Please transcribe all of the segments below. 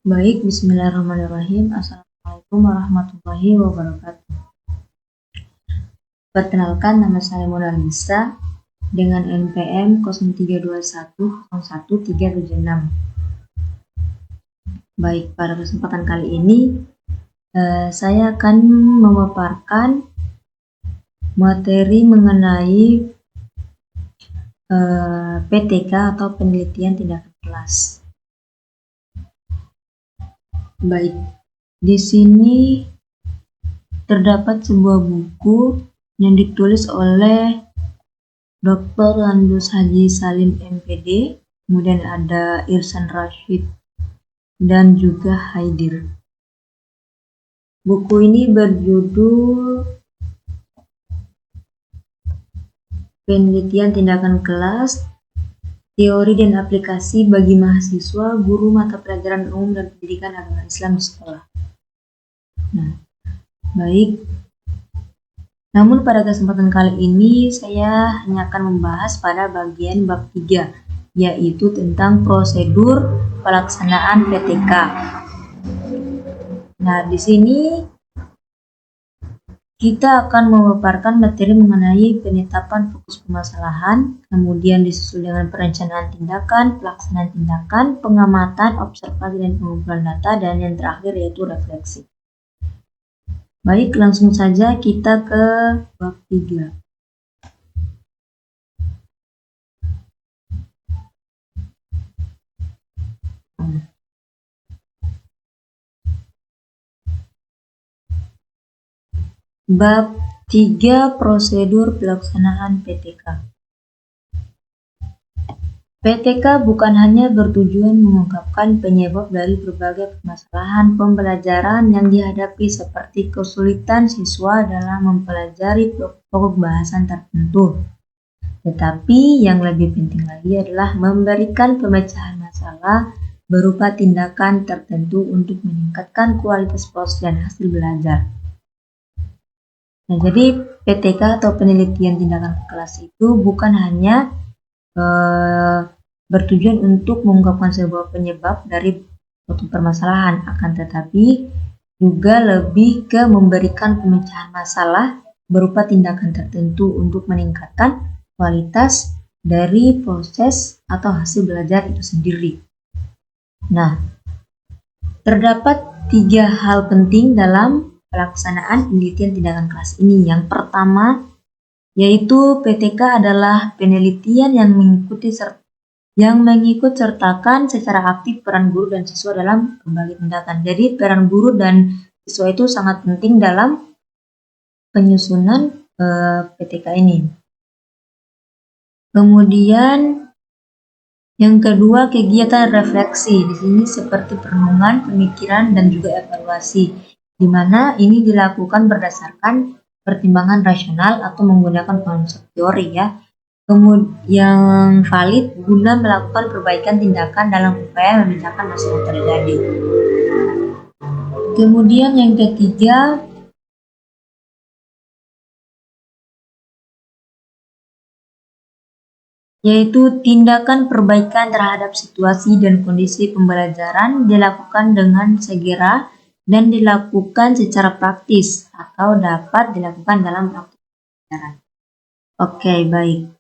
Baik, bismillahirrahmanirrahim. Assalamualaikum warahmatullahi wabarakatuh. Perkenalkan, nama saya Monalisa dengan NPM 0321011376. Baik, pada kesempatan kali ini saya akan memaparkan materi mengenai PTK atau penelitian tindakan kelas. Baik, di sini terdapat sebuah buku yang ditulis oleh Dr. Landus Haji Salim MPD, kemudian ada Irsan Rashid dan juga Haidir. Buku ini berjudul Penelitian Tindakan Kelas, Teori dan Aplikasi bagi Mahasiswa, Guru Mata Pelajaran Umum dan Pendidikan Agama Islam di Sekolah. Nah, baik. Namun pada kesempatan kali ini saya hanya akan membahas pada bagian bab 3, yaitu tentang prosedur pelaksanaan PTK. Nah, di sini kita akan memaparkan materi mengenai penetapan fokus permasalahan, kemudian disusul dengan perencanaan tindakan, pelaksanaan tindakan, pengamatan, observasi dan pengumpulan data, dan yang terakhir yaitu refleksi. Baik, langsung saja kita ke bab 3. Bab 3, prosedur pelaksanaan PTK. PTK bukan hanya bertujuan mengungkapkan penyebab dari berbagai permasalahan pembelajaran yang dihadapi seperti kesulitan siswa dalam mempelajari pokok bahasan tertentu. Tetapi yang lebih penting lagi adalah memberikan pemecahan masalah berupa tindakan tertentu untuk meningkatkan kualitas proses dan hasil belajar. Nah, jadi PTK atau penelitian tindakan kelas itu bukan hanya bertujuan untuk mengungkapkan sebuah penyebab dari suatu permasalahan, akan tetapi juga lebih ke memberikan pemecahan masalah berupa tindakan tertentu untuk meningkatkan kualitas dari proses atau hasil belajar itu sendiri. Nah, terdapat 3 hal penting dalam pelaksanaan penelitian tindakan kelas ini. Yang pertama, yaitu PTK adalah penelitian yang mengikut sertakan secara aktif peran guru dan siswa dalam berbagai tindakan. Jadi peran guru dan siswa itu sangat penting dalam penyusunan PTK ini. Kemudian yang kedua, kegiatan refleksi. Di sini seperti perenungan, pemikiran, dan juga evaluasi, di mana ini dilakukan berdasarkan pertimbangan rasional atau menggunakan konsep teori ya. Kemudian yang valid guna melakukan perbaikan tindakan dalam upaya memecahkan masalah yang terjadi. Kemudian yang ketiga, yaitu tindakan perbaikan terhadap situasi dan kondisi pembelajaran dilakukan dengan segera dan dilakukan secara praktis atau dapat dilakukan dalam praktik pembelajaran. Oke, baik.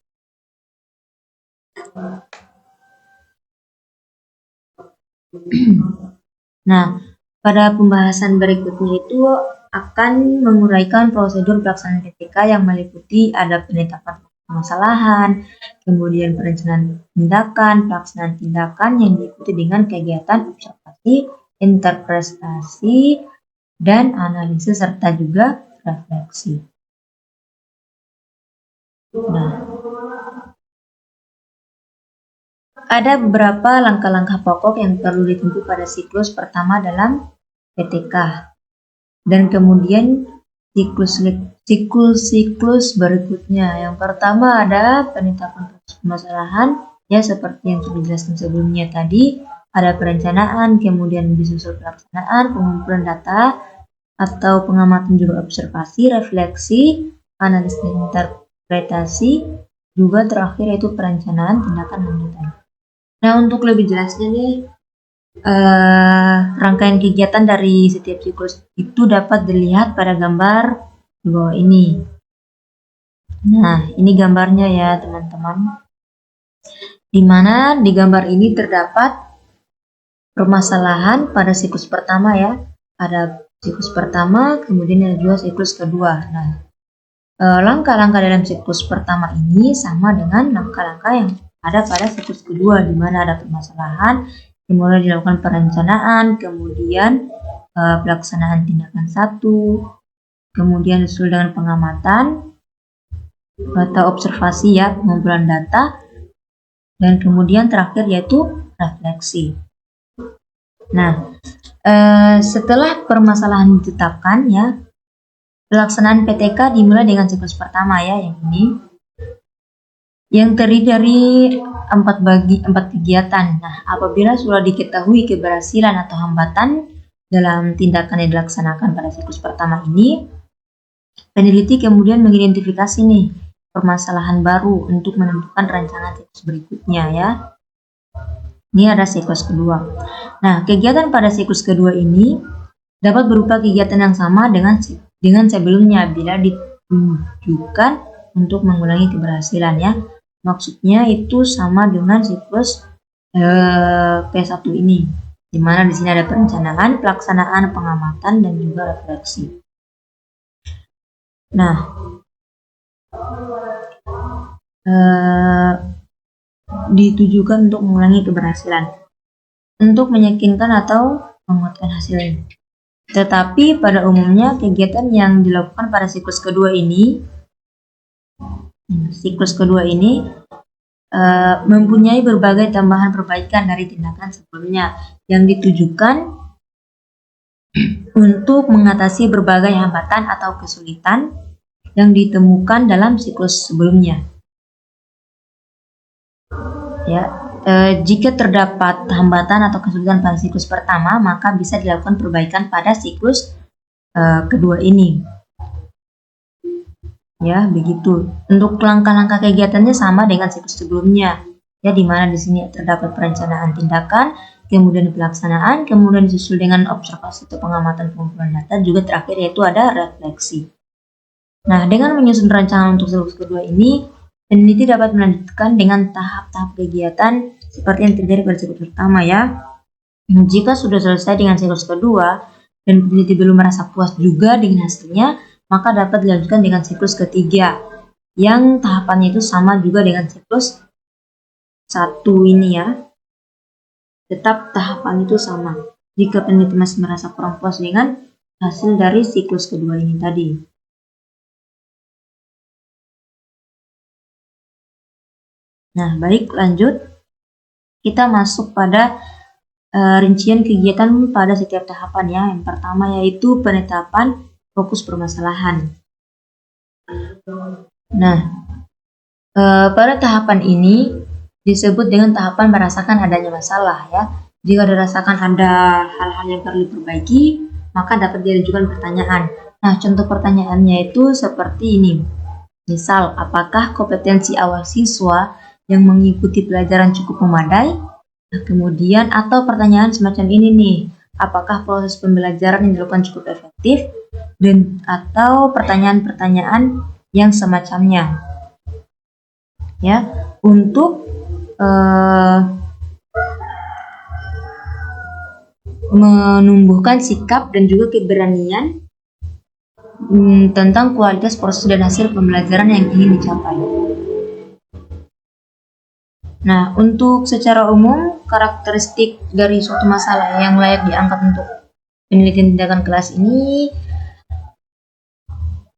Nah, pada pembahasan berikutnya itu akan menguraikan prosedur pelaksanaan PTK yang meliputi ada penetapan permasalahan, kemudian perencanaan tindakan, pelaksanaan tindakan yang diikuti dengan kegiatan observasi, interpretasi, dan analisis serta juga refleksi. Nah, ada beberapa langkah-langkah pokok yang perlu ditempuh pada siklus pertama dalam PTK, dan kemudian siklus berikutnya. Yang pertama ada penetapan permasalahan, ya seperti yang sudah dijelaskan sebelumnya tadi, ada perencanaan, kemudian disusul pelaksanaan, pengumpulan data atau pengamatan juga observasi, refleksi, analisis dan interpretasi, juga terakhir yaitu perencanaan tindakan lanjutan. Nah, untuk lebih jelasnya nih, rangkaian kegiatan dari setiap siklus itu dapat dilihat pada gambar di bawah ini. Nah, ini gambarnya ya teman-teman. Di mana di gambar ini terdapat permasalahan pada siklus pertama ya. Ada siklus pertama, kemudian ada juga siklus kedua. Nah, langkah-langkah dalam siklus pertama ini sama dengan langkah-langkah yang ada pada siklus kedua, di mana ada permasalahan, kemudian dilakukan perencanaan, kemudian pelaksanaan tindakan 1, kemudian disusul dengan pengamatan atau observasi ya, pengumpulan data, dan kemudian terakhir yaitu refleksi. Nah, setelah permasalahan ditetapkan ya, pelaksanaan PTK dimulai dengan siklus pertama ya, yang ini, yang terdiri dari 4 kegiatan. Nah, apabila sudah diketahui keberhasilan atau hambatan dalam tindakan yang dilaksanakan pada siklus pertama ini, peneliti kemudian mengidentifikasi nih permasalahan baru untuk menentukan rancangan siklus berikutnya ya. Ini ada siklus kedua. Nah, kegiatan pada siklus kedua ini dapat berupa kegiatan yang sama dengan sebelumnya bila ditujukan untuk mengulangi keberhasilan ya. Maksudnya itu sama dengan siklus P1 ini, di mana di sini ada perencanaan, pelaksanaan, pengamatan, dan juga refleksi. Nah, ditujukan untuk mengulangi keberhasilan, untuk meyakinkan atau menguatkan hasilnya. Tetapi pada umumnya kegiatan yang dilakukan pada siklus kedua ini mempunyai berbagai tambahan perbaikan dari tindakan sebelumnya yang ditujukan untuk mengatasi berbagai hambatan atau kesulitan yang ditemukan dalam siklus sebelumnya. Ya, jika terdapat hambatan atau kesulitan pada siklus pertama, maka bisa dilakukan perbaikan pada siklus kedua ini. Ya, begitu. Untuk langkah-langkah kegiatannya sama dengan siklus sebelumnya. Ya, di mana di sini terdapat perencanaan tindakan, kemudian pelaksanaan, kemudian disusul dengan observasi atau pengamatan pengumpulan data, juga terakhir yaitu ada refleksi. Nah, dengan menyusun rancangan untuk siklus kedua ini, peneliti dapat melanjutkan dengan tahap-tahap kegiatan seperti yang terjadi pada siklus pertama ya. Jika sudah selesai dengan siklus kedua dan peneliti belum merasa puas juga dengan hasilnya, maka dapat dilanjutkan dengan siklus ketiga yang tahapannya itu sama juga dengan siklus 1 ini ya. Tetap tahapan itu sama jika peneliti masih merasa kurang puas dengan hasil dari siklus kedua ini tadi. Nah, baik, lanjut. Kita masuk pada rincian kegiatan pada setiap tahapan ya. Yang pertama yaitu penetapan fokus permasalahan. Nah, pada tahapan ini disebut dengan tahapan merasakan adanya masalah ya. Jika dirasakan ada hal-hal yang perlu diperbaiki, maka dapat diajukan pertanyaan. Nah, contoh pertanyaannya itu seperti ini. Misal, apakah kompetensi awal siswa yang mengikuti pelajaran cukup memadai? Nah, kemudian atau pertanyaan semacam ini nih, apakah proses pembelajaran yang dilakukan cukup efektif? Dan atau pertanyaan-pertanyaan yang semacamnya ya, untuk menumbuhkan sikap dan juga keberanian tentang kualitas proses dan hasil pembelajaran yang ingin dicapai. Nah, untuk secara umum karakteristik dari suatu masalah yang layak diangkat untuk penelitian tindakan kelas ini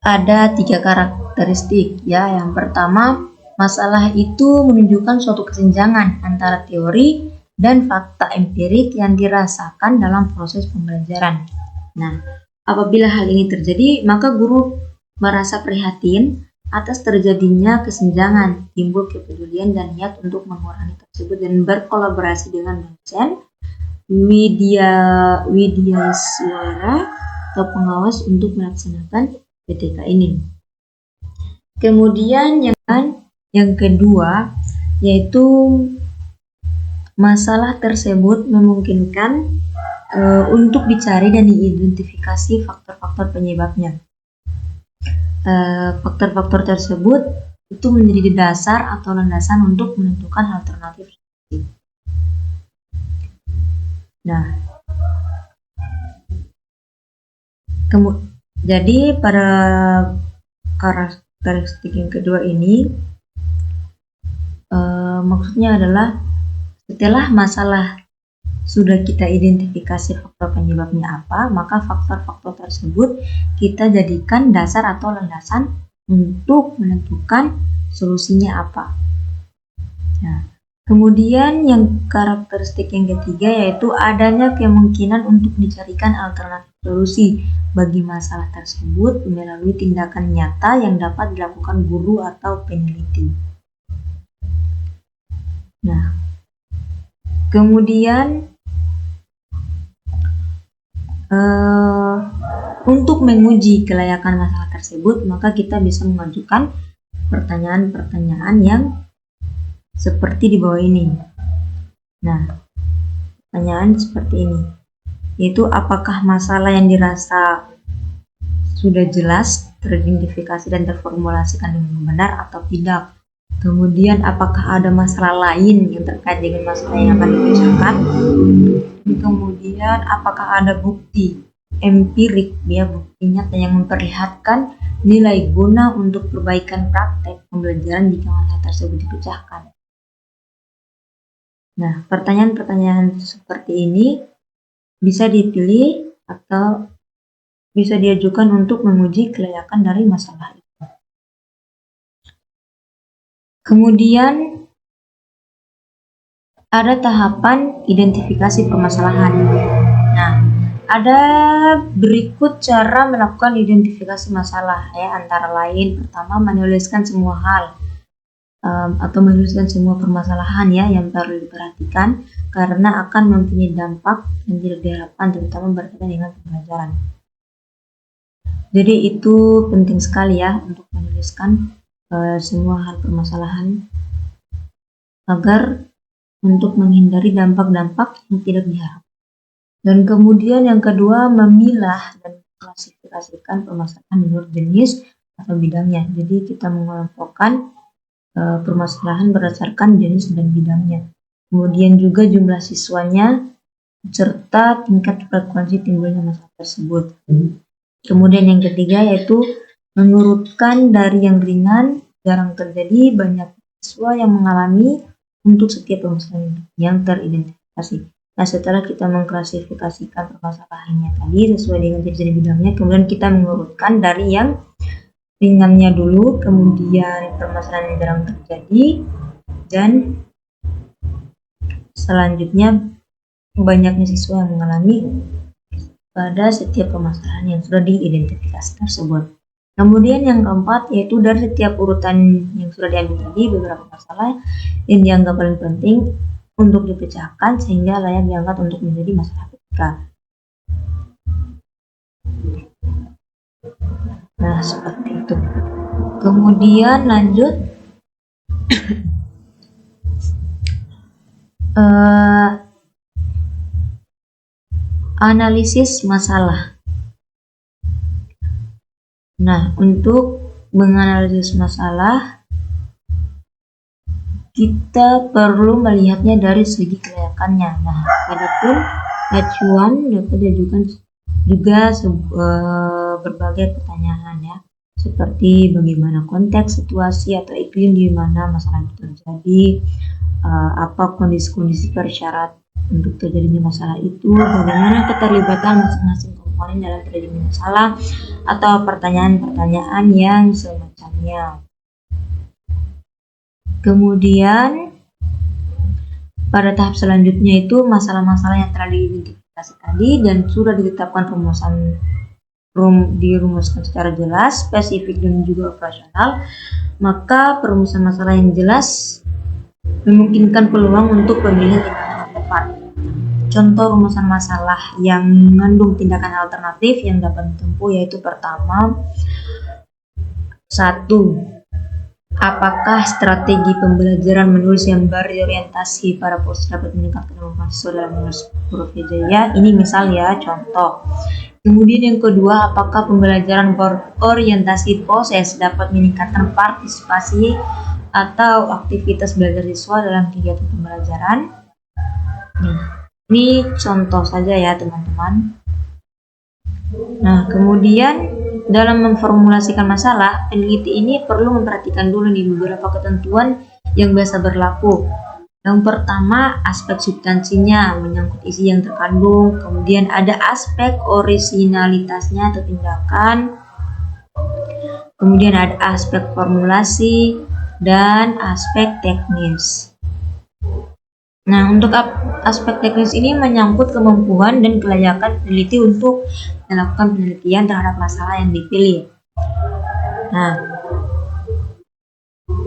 ada 3 karakteristik ya. Yang pertama, masalah itu menunjukkan suatu kesenjangan antara teori dan fakta empirik yang dirasakan dalam proses pembelajaran. Nah, apabila hal ini terjadi, maka guru merasa prihatin atas terjadinya kesenjangan, timbul kepedulian dan niat untuk mengurangi tersebut dan berkolaborasi dengan dosen, widyaswara atau pengawas untuk melaksanakan PTK ini. Kemudian yang kedua yaitu Masalah tersebut memungkinkan untuk dicari dan diidentifikasi faktor-faktor penyebabnya. Faktor-faktor tersebut itu menjadi dasar atau landasan untuk menentukan alternatif. Nah, jadi pada karakteristik yang kedua ini maksudnya adalah setelah masalah sudah kita identifikasi faktor penyebabnya apa, maka faktor-faktor tersebut kita jadikan dasar atau landasan untuk menentukan solusinya apa. Nah, kemudian yang karakteristik yang ketiga yaitu adanya kemungkinan untuk dicarikan alternatif solusi bagi masalah tersebut melalui tindakan nyata yang dapat dilakukan guru atau peneliti. Nah, kemudian untuk menguji kelayakan masalah tersebut, maka kita bisa mengajukan pertanyaan-pertanyaan yang seperti di bawah ini. Nah, pertanyaan seperti ini, yaitu apakah masalah yang dirasa sudah jelas, teridentifikasi dan terformulasikan dengan benar atau tidak. Kemudian apakah ada masalah lain yang terkait dengan masalah yang akan dipecahkan. Kemudian apakah ada bukti empirik, bukti nyata yang memperlihatkan nilai guna untuk perbaikan praktek pembelajaran jika masalah tersebut dipecahkan. Nah, pertanyaan-pertanyaan seperti ini bisa dipilih atau bisa diajukan untuk menguji kelayakan dari masalah itu. Kemudian ada tahapan identifikasi permasalahan. Nah, ada berikut cara melakukan identifikasi masalah antara lain pertama menuliskan semua hal atau menuliskan semua permasalahan yang perlu diperhatikan karena akan mempunyai dampak yang tidak diharapkan terutama berkaitan dengan pembelajaran. Jadi itu penting sekali untuk menuliskan semua hal permasalahan agar untuk menghindari dampak-dampak yang tidak diharapkan. Dan kemudian yang kedua memilah dan klasifikasikan permasalahan menurut jenis atau bidangnya. Jadi kita mengelompokkan permasalahan berdasarkan jenis dan bidangnya. Kemudian juga jumlah siswanya serta tingkat frekuensi timbulnya masalah tersebut. Kemudian yang ketiga yaitu mengurutkan dari yang ringan, jarang terjadi, banyak siswa yang mengalami untuk setiap permasalahan yang teridentifikasi. Nah, setelah kita mengklasifikasikan permasalahannya tadi sesuai dengan jenis dan bidangnya, kemudian kita mengurutkan dari yang ringannya dulu, kemudian permasalahan yang jarang terjadi, dan selanjutnya banyaknya siswa yang mengalami pada setiap permasalahan yang sudah diidentifikasi tersebut. Kemudian yang keempat yaitu dari setiap urutan yang sudah diambil tadi beberapa masalah yang dianggap paling penting untuk dipecahkan sehingga layak diangkat untuk menjadi masalah PK. Nah, seperti itu. Kemudian lanjut analisis masalah. Nah, untuk menganalisis masalah kita perlu melihatnya dari segi kelayakannya. Nah, adapun acuan dapat diajukan juga berbagai pertanyaan seperti bagaimana konteks, situasi atau iklim di mana masalah itu terjadi, apa kondisi-kondisi persyarat untuk terjadinya masalah itu, bagaimana keterlibatan masing-masing komponen dalam terjadinya masalah, atau pertanyaan-pertanyaan yang semacamnya. Kemudian pada tahap selanjutnya itu masalah-masalah yang telah diidentifikasi tadi dan sudah ditetapkan dirumuskan secara jelas, spesifik dan juga operasional, maka perumusan masalah yang jelas memungkinkan peluang untuk pemilihan tindakan yang tepat. Contoh rumusan masalah yang mengandung tindakan alternatif yang dapat ditempuh yaitu pertama, 1. Apakah strategi pembelajaran menulis yang berorientasi pada proses dapat meningkatkan kemampuan siswa dalam menulis huruf hijaiyah? Ini misal ya, contoh. Kemudian yang kedua, apakah pembelajaran berorientasi proses dapat meningkatkan partisipasi atau aktivitas belajar siswa dalam kegiatan pembelajaran? Ini contoh saja ya teman-teman. Nah, kemudian dalam memformulasikan masalah, peneliti ini perlu memperhatikan dulu nih beberapa ketentuan yang biasa berlaku. Yang pertama, aspek substansinya menyangkut isi yang terkandung, kemudian ada aspek orisinalitasnya atau tindakan, kemudian ada aspek formulasi, dan aspek teknis. Nah, untuk aspek teknis ini menyangkut kemampuan dan kelayakan peneliti untuk melakukan penelitian terhadap masalah yang dipilih. Nah,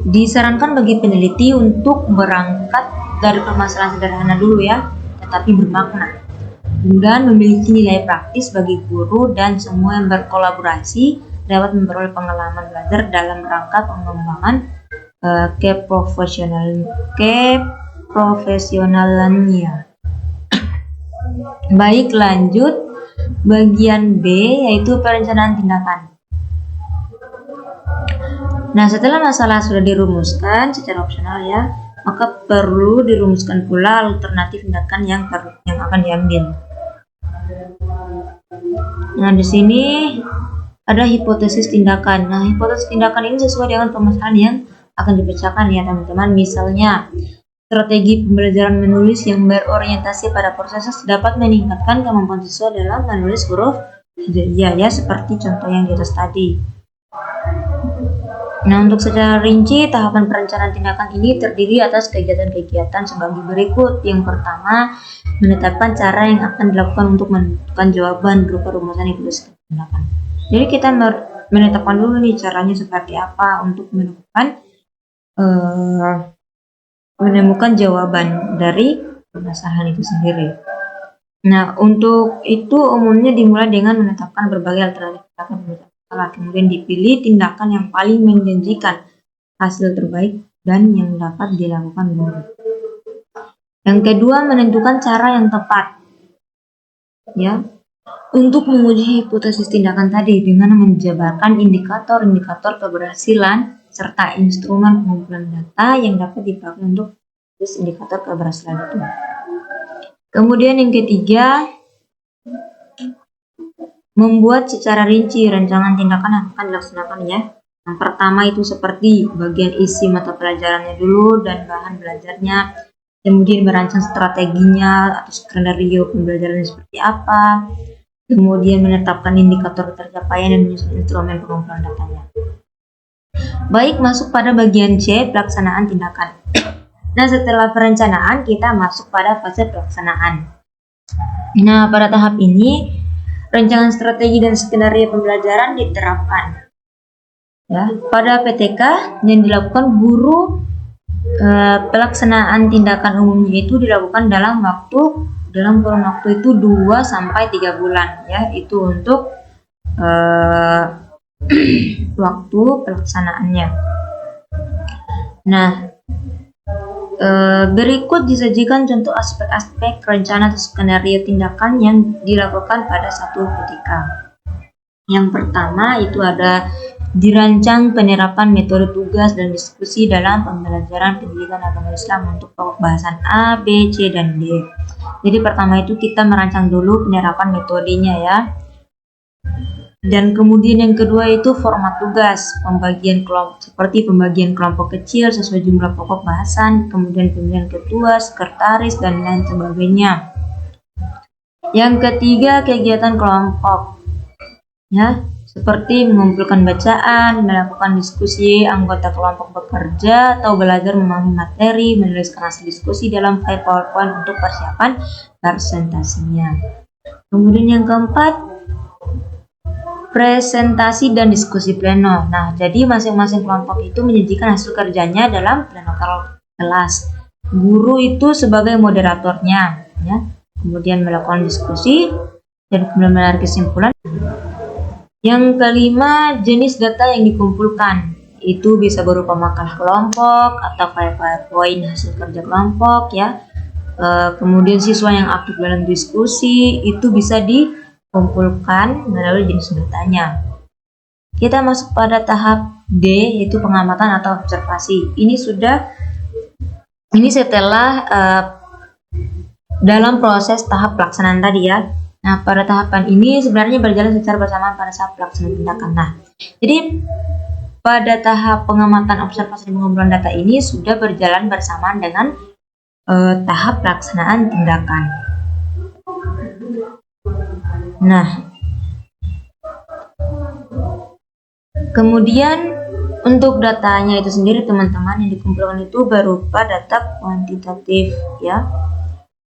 disarankan bagi peneliti untuk berangkat dari permasalahan sederhana dulu ya, tetapi bermakna, dan memiliki nilai praktis bagi guru dan semua yang berkolaborasi dapat memperoleh pengalaman belajar dalam rangka pengembangan keprofesionalannya. Baik, lanjut bagian B, yaitu perencanaan tindakan. Nah, setelah masalah sudah dirumuskan secara opsional ya, maka perlu dirumuskan pula alternatif tindakan yang akan diambil. Nah, di sini ada hipotesis tindakan. Nah, hipotesis tindakan ini sesuai dengan permasalahan yang akan dipecahkan ya teman-teman. Misalnya, strategi pembelajaran menulis yang berorientasi pada proses dapat meningkatkan kemampuan siswa dalam menulis huruf hijaiyah ya, seperti contoh yang di atas tadi. Nah, untuk secara rinci, tahapan perencanaan tindakan ini terdiri atas kegiatan-kegiatan sebagai berikut. Yang pertama, menetapkan cara yang akan dilakukan untuk menentukan jawaban berupa rumusan hipotesis tindakan. Jadi kita menetapkan dulu nih caranya seperti apa untuk menemukan jawaban dari permasalahan itu sendiri. Nah, untuk itu umumnya dimulai dengan menetapkan berbagai alternatif tindakan. Kemudian dipilih tindakan yang paling menjanjikan hasil terbaik dan yang dapat dilakukan dulu. Yang kedua, menentukan cara yang tepat ya untuk menguji hipotesis tindakan tadi dengan menjabarkan indikator-indikator keberhasilan serta instrumen pengumpulan data yang dapat dipakai untuk indikator keberhasilan itu. Kemudian yang ketiga, membuat secara rinci rancangan tindakan yang akan dilaksanakan ya. Yang pertama itu seperti bagian isi mata pelajarannya dulu dan bahan belajarnya. Kemudian merancang strateginya atau skenario pembelajaran seperti apa. Kemudian menetapkan indikator tercapaian dan menyusun instrumen pengumpulan datanya. Baik, masuk pada bagian C, pelaksanaan tindakan. Nah, setelah perencanaan kita masuk pada fase pelaksanaan. Nah, pada tahap ini rancangan strategi dan skenario pembelajaran diterapkan. Ya, pada PTK yang dilakukan guru, pelaksanaan tindakan umumnya itu dilakukan dalam kurun waktu itu 2-3 bulan ya, itu untuk waktu pelaksanaannya. Nah, berikut disajikan contoh aspek-aspek rencana atau skenario tindakan yang dilakukan pada satu ketika. Yang pertama itu ada dirancang penerapan metode tugas dan diskusi dalam pembelajaran pendidikan agama Islam untuk pokok bahasan A, B, C, dan D. Jadi pertama itu kita merancang dulu penerapan metodenya ya. Dan kemudian yang kedua itu format tugas, pembagian kelompok seperti pembagian kelompok kecil sesuai jumlah pokok bahasan, kemudian pemilihan ketua, sekretaris, dan lain sebagainya. Yang ketiga, kegiatan kelompok ya, seperti mengumpulkan bacaan, melakukan diskusi, anggota kelompok bekerja atau belajar memahami materi, menuliskan hasil diskusi dalam file PowerPoint untuk persiapan presentasinya. Kemudian yang keempat, presentasi dan diskusi pleno. Nah, jadi masing-masing kelompok itu menyajikan hasil kerjanya dalam pleno kelas. Guru itu sebagai moderatornya, ya. Kemudian melakukan diskusi dan kemudian menarik kesimpulan. Yang kelima, jenis data yang dikumpulkan. Itu bisa berupa makalah kelompok atau kayak PowerPoint hasil kerja kelompok ya. Kemudian siswa yang aktif dalam diskusi itu bisa dikumpulkan melalui jenis datanya. Kita masuk pada tahap D, yaitu pengamatan atau observasi. Ini setelah dalam proses tahap pelaksanaan tadi ya. Nah, pada tahapan ini sebenarnya berjalan secara bersamaan pada saat pelaksanaan tindakan. Nah, jadi pada tahap pengamatan, observasi, dan pengumpulan data ini sudah berjalan bersamaan dengan tahap pelaksanaan tindakan. Nah, kemudian untuk datanya itu sendiri teman-teman yang dikumpulkan itu berupa data kuantitatif ya.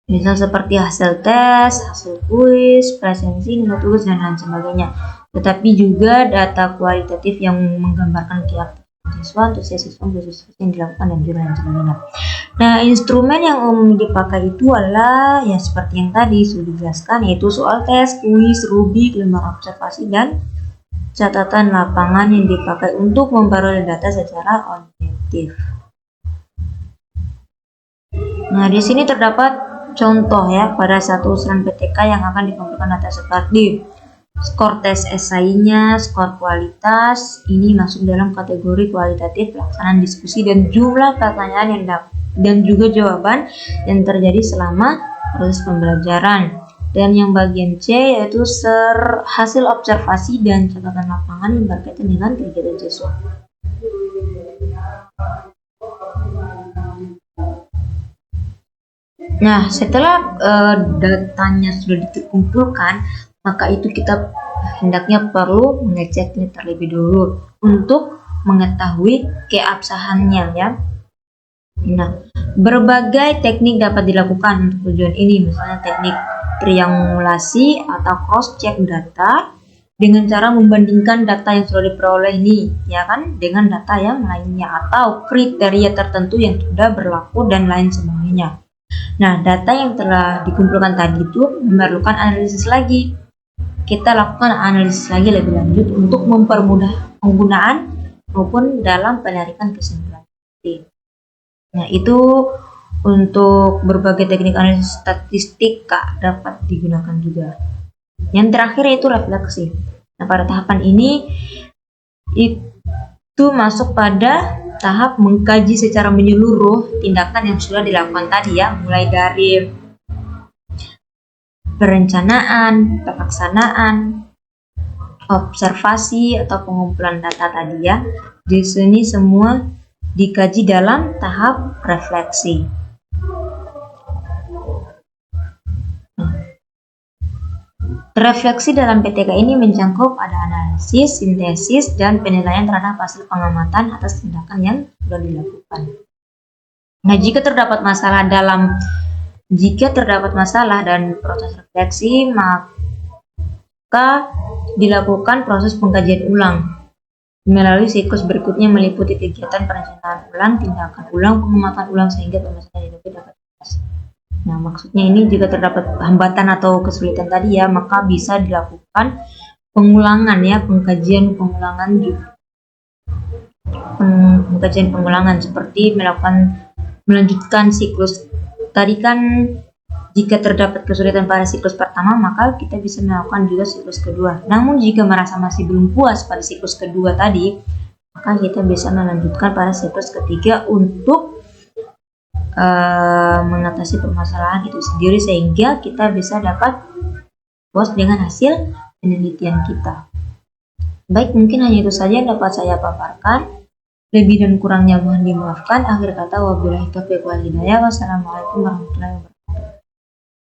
Misal seperti hasil tes, hasil kuis, presensi, nilai tugas, dan lain sebagainya. Tetapi juga data kualitatif yang menggambarkan keaktifan siswa, antusiasme yang dilakukan, dan juga lain sebagainya. Nah, instrumen yang umum dipakai itu adalah ya seperti yang tadi sudah dijelaskan, yaitu soal tes, kuis, rubik, lembar observasi, dan catatan lapangan yang dipakai untuk memperoleh data secara objektif. Nah, di sini terdapat contoh ya pada satu usulan PTK yang akan dikumpulkan data seperti skor tes esainya, skor kualitas, ini masuk dalam kategori kualitatif, pelaksanaan diskusi, dan jumlah pertanyaan yang dan juga jawaban yang terjadi selama proses pembelajaran. Dan yang bagian C yaitu hasil observasi dan catatan lapangan yang berkaitan dengan kegiatan siswa. Nah, setelah datanya sudah dikumpulkan, maka itu kita hendaknya perlu mengeceknya terlebih dulu untuk mengetahui keabsahannya ya. Nah, berbagai teknik dapat dilakukan untuk tujuan ini, misalnya teknik triangulasi atau cross check data dengan cara membandingkan data yang sudah diperoleh ini ya kan dengan data yang lainnya atau kriteria tertentu yang sudah berlaku dan lain sebagainya. Nah, data yang telah dikumpulkan tadi itu memerlukan analisis lagi. Kita lakukan analisis lagi lebih lanjut untuk mempermudah penggunaan maupun dalam penarikan kesimpulan. Nah, itu untuk berbagai teknik analisis statistik dapat digunakan juga. Yang terakhir yaitu refleksi. Nah, pada tahapan ini itu masuk pada tahap mengkaji secara menyeluruh tindakan yang sudah dilakukan tadi ya, mulai dari perencanaan, pelaksanaan, observasi atau pengumpulan data tadi ya. Di sini semua dikaji dalam tahap refleksi. Refleksi dalam PTK ini mencakup ada analisis, sintesis, dan penilaian terhadap hasil pengamatan atas tindakan yang sudah dilakukan. Nah, jika terdapat masalah dan proses refleksi, maka dilakukan proses pengkajian ulang melalui siklus berikutnya meliputi kegiatan perencanaan ulang, tindakan ulang, pengamatan ulang sehingga permasalahan itu dapat diatasi. Nah, maksudnya ini jika terdapat hambatan atau kesulitan tadi ya, maka bisa dilakukan pengulangan ya, pengkajian pengulangan seperti melanjutkan siklus. Tadi kan jika terdapat kesulitan pada siklus pertama, maka kita bisa melakukan juga siklus kedua. Namun jika merasa masih belum puas pada siklus kedua tadi, maka kita bisa melanjutkan pada siklus ketiga untuk mengatasi permasalahan itu sendiri sehingga kita bisa dapat puas dengan hasil penelitian kita. Baik, mungkin hanya itu saja yang dapat saya paparkan. Lebih dan kurangnya mohon dimaafkan. Akhir kata, wabillahi taufiq wal hidayah. Wassalamualaikum warahmatullahi wabarakatuh.